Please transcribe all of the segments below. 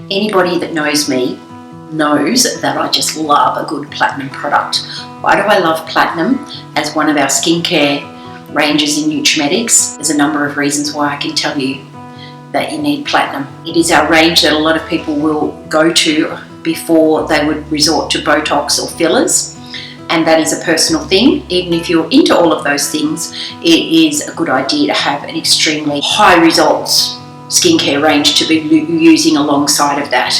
Anybody that knows me knows that I just love a good platinum product. Why do I love platinum as one of our skincare ranges in Nutrimetics? There's a number of reasons why I can tell you that you need platinum. It is our range that a lot of people will go to before they would resort to Botox or fillers, and that is a personal thing. Even if you're into all of those things, it is a good idea to have an extremely high results skincare range to be using alongside of that.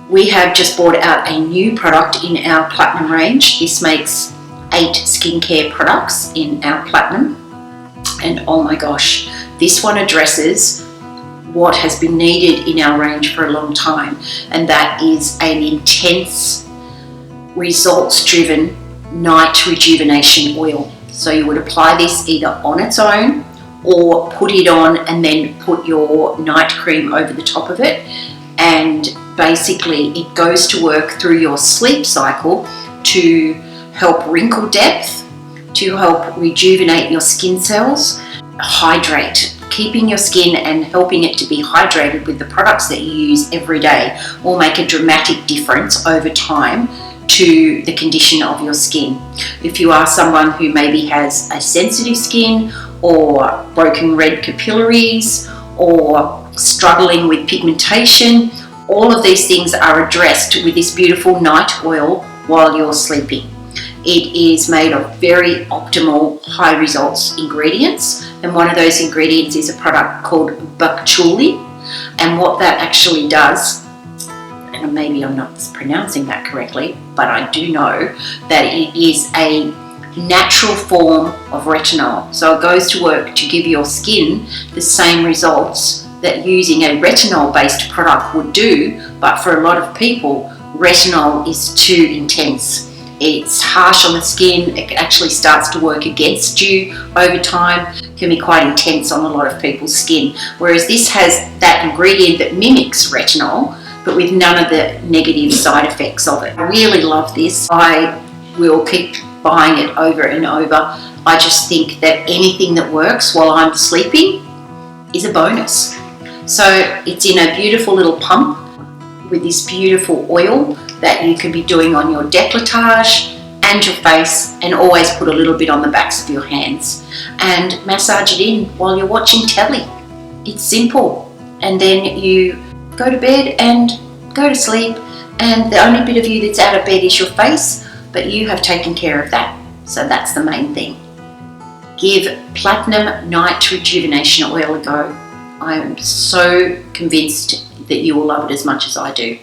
We have just brought out a new product in our platinum range. This makes 8 skincare products in our platinum, and oh my gosh, this one addresses what has been needed in our range for a long time, and that is an intense results driven night rejuvenation oil. So you would apply this either on its own or put it on and then put your night cream over the top of it, and basically it goes to work through your sleep cycle to help wrinkle depth, to help rejuvenate your skin cells, hydrate. Keeping your skin and helping it to be hydrated with the products that you use every day will make a dramatic difference over time to the condition of your skin. If you are someone who maybe has a sensitive skin or broken red capillaries or struggling with pigmentation, all of these things are addressed with this beautiful night oil while you're sleeping. It is made of very optimal high results ingredients, and one of those ingredients is a product called Bakuchiol, and what that actually does, and maybe I'm not pronouncing that correctly, but I do know that it is a natural form of retinol. So it goes to work to give your skin the same results that using a retinol based product would do, but for a lot of people retinol is too intense. It's harsh on the skin, it actually starts to work against you over time, it can be quite intense on a lot of people's skin. Whereas this has that ingredient that mimics retinol, but with none of the negative side effects of it. I really love this. I will keep buying it over and over. I just think that anything that works while I'm sleeping is a bonus. So it's in a beautiful little pump with this beautiful oil that you could be doing on your décolletage and your face, and always put a little bit on the backs of your hands and massage it in while you're watching telly. It's simple, and then you go to bed and go to sleep, and the only bit of you that's out of bed is your face, but you have taken care of that. So that's the main thing. Give Platinum Night Rejuvenation Oil a go. I am so convinced that you will love it as much as I do.